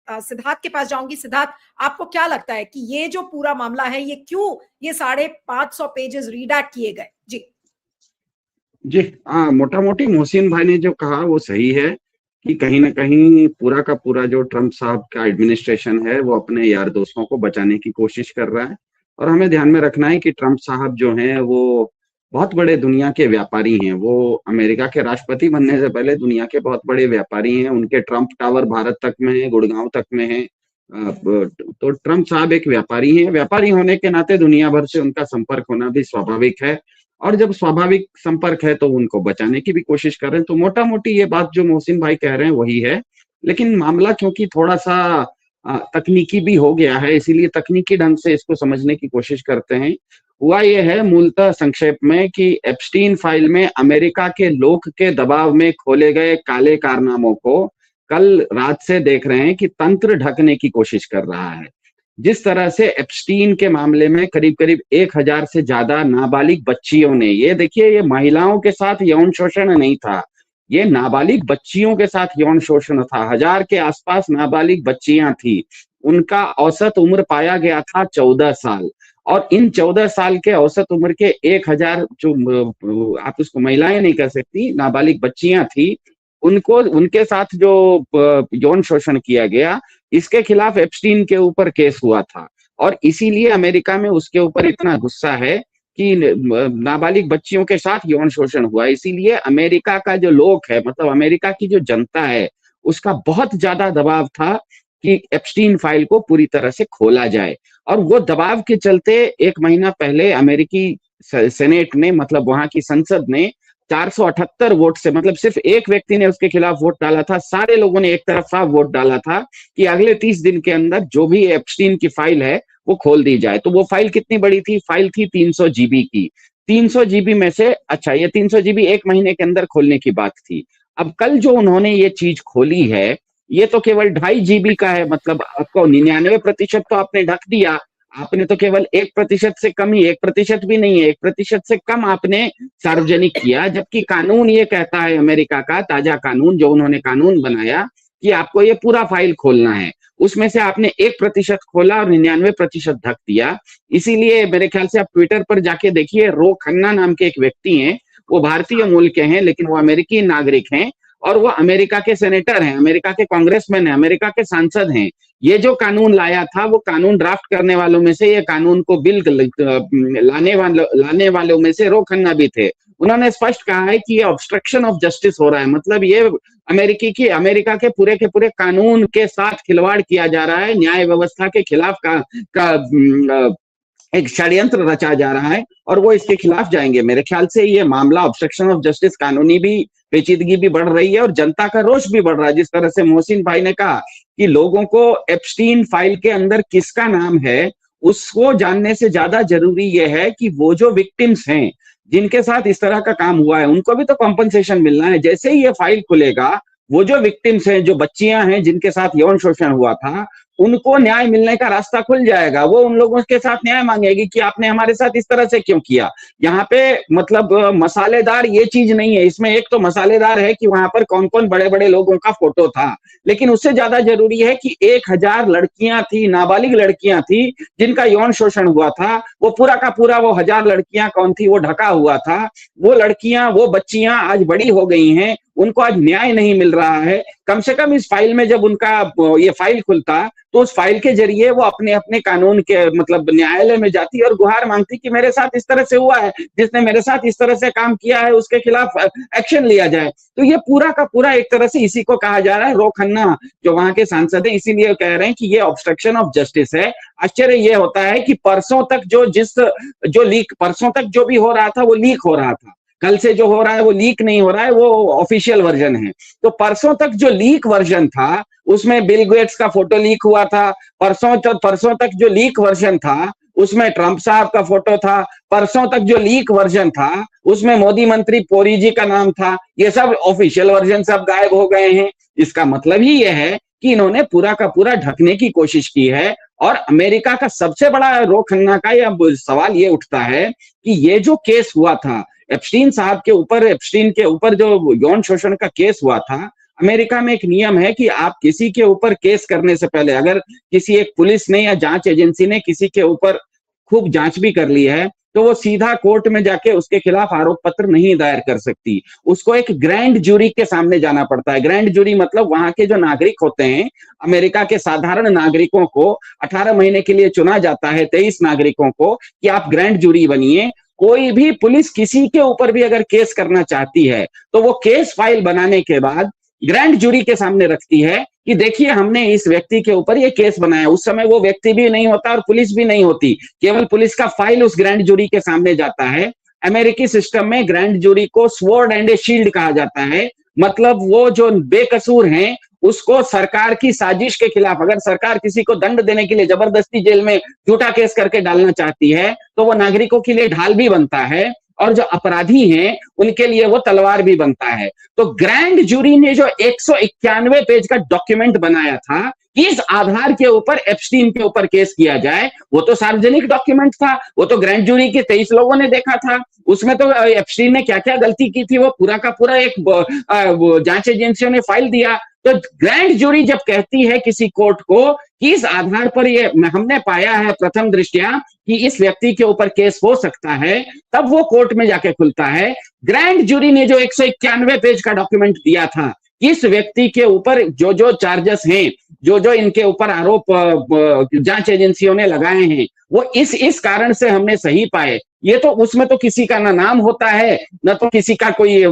सिद्धार्थ के पास जाऊंगी। सिद्धार्थ, आपको क्या लगता है कि ये जो पूरा मामला है ये क्यों ये 550 पेजेस रीडैक्ट किए गए? जी जी हाँ, मोटा मोटी मोहसिन भाई ने जो कहा वो सही है कि कहीं ना कहीं पूरा का पूरा जो ट्रम्प साहब का एडमिनिस्ट्रेशन है वो अपने यार दोस्तों को बचाने की कोशिश कर रहा है। और हमें ध्यान में रखना है कि ट्रम्प साहब जो हैं वो बहुत बड़े दुनिया के व्यापारी हैं। वो अमेरिका के राष्ट्रपति बनने से पहले दुनिया के बहुत बड़े व्यापारी हैं। उनके ट्रम्प टावर भारत तक में है, गुड़गांव तक में है। तो ट्रम्प साहब एक व्यापारी हैं। व्यापारी होने के नाते दुनिया भर से उनका संपर्क होना भी स्वाभाविक है। और जब स्वाभाविक संपर्क है तो उनको बचाने की भी कोशिश कर रहे हैं। तो मोटा मोटी ये बात जो मोहसिन भाई कह रहे हैं वही है। लेकिन मामला क्योंकि थोड़ा सा तकनीकी भी हो गया है, इसीलिए तकनीकी ढंग से इसको समझने की कोशिश करते हैं। हुआ ये है मूलतः संक्षेप में कि एप्स्टीन फाइल में अमेरिका के लोक के दबाव में खोले गए काले कारनामों को कल रात से देख रहे हैं कि तंत्र ढकने की कोशिश कर रहा है। जिस तरह से एप्स्टीन के मामले में करीब करीब 1000 से ज्यादा नाबालिग बच्चियों ने, ये देखिए ये महिलाओं के साथ यौन शोषण नहीं था, ये नाबालिग बच्चियों के साथ यौन शोषण था। 1000 के आसपास नाबालिग बच्चियां थी। उनका औसत उम्र पाया गया था 14 साल। और इन 14 साल के औसत उम्र के 1000 जो आप उसको महिलाएं नहीं कह सकती, नाबालिग बच्चियां थी, उनको उनके साथ जो यौन शोषण किया गया, इसके खिलाफ एप्स्टीन के ऊपर केस हुआ था। और इसीलिए अमेरिका में उसके ऊपर इतना गुस्सा है कि नाबालिग बच्चियों के साथ यौन शोषण हुआ। इसीलिए अमेरिका का जो लोग है, मतलब अमेरिका की जो जनता है, उसका बहुत ज्यादा दबाव था कि एप्स्टीन फाइल को पूरी तरह से खोला जाए। और वो दबाव के चलते 1 महीना पहले अमेरिकी सेनेट ने, मतलब वहां की संसद ने 478 वोट से, मतलब सिर्फ एक व्यक्ति ने उसके खिलाफ वोट डाला था, सारे लोगों ने एक तरफा वोट डाला था कि अगले 30 दिन के अंदर जो भी एप्स्टीन की फाइल है वो खोल दी जाए। तो वो फाइल कितनी बड़ी थी? फाइल थी 300 जीबी की। 300 जीबी में से, अच्छा ये 300 जीबी 1 महीने के अंदर खोलने की बात थी। अब कल जो उन्होंने ये चीज खोली है, ये तो केवल 2.5 जीबी का है। मतलब आपको 99% तो आपने ढक दिया, आपने तो केवल 1% से कम ही, 1% भी नहीं है, 1% से कम आपने सार्वजनिक किया। जबकि कानून ये कहता है, अमेरिका का ताजा कानून जो उन्होंने कानून बनाया, कि आपको ये पूरा फाइल खोलना है। उसमें से आपने 1% खोला और 99% ढक दिया। इसीलिए मेरे ख्याल से आप ट्विटर पर जाके देखिए, रो खन्ना नाम के एक व्यक्ति हैं, वो भारतीय मूल के हैं लेकिन वो अमेरिकी नागरिक हैं, और वो अमेरिका के सेनेटर हैं, अमेरिका के कांग्रेसमैन हैं, अमेरिका के सांसद हैं। ये जो कानून लाया था, वो कानून ड्राफ्ट करने वालों में से, ये कानून को बिल लाने वालों में से रो खन्ना भी थे। उन्होंने स्पष्ट कहा है कि ये ऑब्स्ट्रक्शन ऑफ जस्टिस हो रहा है। मतलब ये अमेरिका के पूरे कानून के साथ खिलवाड़ किया जा रहा है, न्याय व्यवस्था के खिलाफ एक षड्यंत्र रचा जा रहा है, और वो इसके खिलाफ जाएंगे। मेरे ख्याल से ये मामला ऑब्स्ट्रक्शन ऑफ जस्टिस, कानूनी भी पेचीदगी भी बढ़ रही है और जनता का रोष भी बढ़ रहा है। जिस तरह से मोहसिन भाई ने कहा कि लोगों को एप्स्टीन फाइल के अंदर किसका नाम है उसको जानने से ज्यादा जरूरी यह है कि वो जो विक्टिम्स हैं, जिनके साथ इस तरह का काम हुआ है, उनको भी तो कॉम्पनसेशन मिलना है। जैसे ही ये फाइल खुलेगा, वो जो विक्टिम्स हैं, जो बच्चियां हैं जिनके साथ यौन शोषण हुआ था, उनको न्याय मिलने का रास्ता खुल जाएगा। वो उन लोगों के साथ न्याय मांगेगी कि आपने हमारे साथ इस तरह से क्यों किया। यहाँ पे मतलब मसालेदार ये चीज नहीं है। इसमें एक तो मसालेदार है कि वहां पर कौन कौन बड़े बड़े लोगों का फोटो था, लेकिन उससे ज्यादा जरूरी है कि 1000 लड़कियां थी, नाबालिग लड़कियां थी, जिनका यौन शोषण हुआ था। वो पूरा का पूरा, वो 1000 लड़कियां कौन थी, वो ढका हुआ था। वो लड़कियां, वो बच्चियां आज बड़ी हो गई हैं, उनको आज न्याय नहीं मिल रहा है। कम से कम इस फाइल में जब उनका ये फाइल खुलता, तो उस फाइल के जरिए वो अपने अपने कानून के, मतलब न्यायालय में जाती और गुहार मांगती कि मेरे साथ इस तरह से हुआ है, जिसने मेरे साथ इस तरह से काम किया है उसके खिलाफ एक्शन लिया जाए। तो ये पूरा का पूरा एक तरह से इसी को कहा जा रहा है। रो खन्ना जो वहां के सांसद है, इसीलिए कह रहे हैं कि ये ऑब्स्ट्रक्शन ऑफ जस्टिस है। आश्चर्य ये होता है कि परसों तक परसों तक जो भी हो रहा था वो लीक हो रहा था। कल से जो हो रहा है वो लीक नहीं हो रहा है, वो ऑफिशियल वर्जन है। तो परसों तक जो लीक वर्जन था, उसमें बिल गेट्स का फोटो लीक हुआ था। परसों तक जो लीक वर्जन था, उसमें ट्रंप साहब का फोटो था। परसों तक जो लीक वर्जन था, उसमें मोदी मंत्री पोरी जी का नाम था। ये सब ऑफिशियल वर्जन सब गायब हो गए हैं। इसका मतलब ही यह है कि इन्होंने पूरा का पूरा ढकने की कोशिश की है। और अमेरिका का सबसे बड़ा रो खन्ना का यह सवाल ये उठता है कि ये जो केस हुआ था एप्स्टीन के ऊपर जो यौन शोषण का केस हुआ था, अमेरिका में एक नियम है कि आप किसी के ऊपर केस करने से पहले, अगर किसी एक पुलिस ने या जांच एजेंसी ने किसी के ऊपर खूब जांच भी कर ली है, तो वो सीधा कोर्ट में जाके उसके खिलाफ आरोप पत्र नहीं दायर कर सकती। उसको एक ग्रैंड जूरी के सामने जाना पड़ता है। ग्रैंड जूरी मतलब वहां के जो नागरिक होते हैं, अमेरिका के साधारण नागरिकों को 18 महीने के लिए चुना जाता है, 23 नागरिकों को, कि आप ग्रैंड जूरी बनिए। कोई भी पुलिस किसी के ऊपर भी अगर केस करना चाहती है, तो वो केस फाइल बनाने के बाद ग्रैंड जूरी के सामने रखती है कि देखिए हमने इस व्यक्ति के ऊपर ये केस बनाया। उस समय वो व्यक्ति भी नहीं होता और पुलिस भी नहीं होती, केवल पुलिस का फाइल उस ग्रैंड जूरी के सामने जाता है। अमेरिकी सिस्टम में ग्रैंड जूरी को स्वॉर्ड एंड ए शील्ड कहा जाता है। मतलब वो जो बेकसूर हैं, उसको सरकार की साजिश के खिलाफ, अगर सरकार किसी को दंड देने के लिए जबरदस्ती जेल में झूठा केस करके डालना चाहती है, तो वो नागरिकों के लिए ढाल भी बनता है, और जो अपराधी हैं उनके लिए वो तलवार भी बनता है। तो ग्रैंड जूरी ने जो 191 पेज का डॉक्यूमेंट बनाया था, इस आधार के ऊपर एप्स्टीन के ऊपर केस किया जाए, वो तो सार्वजनिक डॉक्यूमेंट था, वो तो ग्रैंड जूरी के 23 लोगों ने देखा था। उसमें तो एप्स्टीन ने क्या क्या गलती की थी वो पूरा का पूरा एक जांच एजेंसियों ने फाइल दिया। तो ग्रैंड जूरी जब कहती है किसी कोर्ट को कि इस आधार पर ये हमने पाया है प्रथम दृष्टया कि इस व्यक्ति के ऊपर केस हो सकता है, तब वो कोर्ट में जाके खुलता है। ग्रैंड जूरी ने जो 191 पेज का डॉक्यूमेंट दिया था, इस व्यक्ति के ऊपर जो जो चार्जेस हैं, जो जो इनके ऊपर आरोप जांच एजेंसियों ने लगाए हैं, वो इस कारण से हमने सही पाए। ये तो उसमें तो किसी का ना नाम होता है, न तो किसी का कोई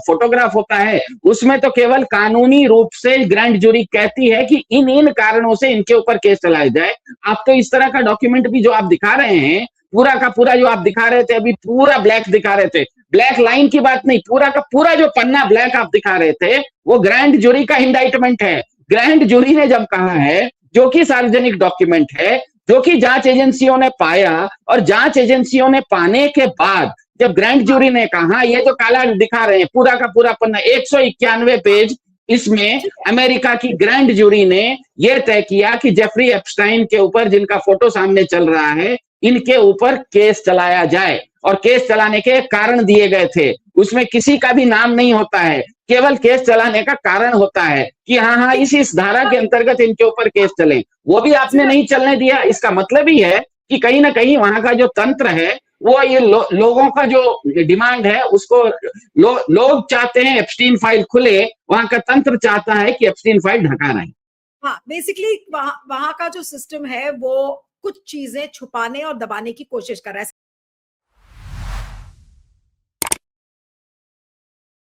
फोटोग्राफ होता है, उसमें तो केवल कानूनी रूप से ग्रैंड जूरी कहती है कि इन इन कारणों से इनके ऊपर केस चलाया जाए। आप तो इस तरह का डॉक्यूमेंट भी जो आप दिखा रहे हैं, पूरा का पूरा जो आप दिखा रहे थे अभी, पूरा ब्लैक दिखा रहे थे, ब्लैक लाइन की बात नहीं, पूरा का पूरा जो पन्ना ब्लैक आप दिखा रहे थे, वो ग्रैंड जूरी का इंडाइटमेंट है। ग्रैंड जूरी ने जब कहा है, जो कि सार्वजनिक डॉक्यूमेंट है, जो कि जांच एजेंसियों ने पाया, और जांच एजेंसियों ने पाने के बाद जब ग्रैंड जूरी ने कहा, ये जो काला दिखा रहे हैं पूरा का पूरा पन्ना 191 पेज, इसमें अमेरिका की ग्रैंड जूरी ने यह तय किया कि जेफरी एप्स्टाइन के ऊपर, जिनका फोटो सामने चल रहा है, इनके ऊपर केस चलाया जाए। और केस चलाने के कारण दिए गए थे, उसमें किसी का भी नाम नहीं होता है, केवल केस चलाने का कारण होता है कि हाँ इस धारा के अंतर्गत इनके ऊपर केस चले। वो भी आपने नहीं चलने दिया। इसका मतलब ही है कि कहीं ना कहीं वहां का जो तंत्र है, वो ये लोगों का जो डिमांड है उसको लोग चाहते हैं एप्स्टीन फाइल खुले, वहां का तंत्र चाहता है कि एप्स्टीन फाइल ढका रहे। हाँ, बेसिकली वहां का जो सिस्टम है वो कुछ चीजें छुपाने और दबाने की कोशिश कर रहा है।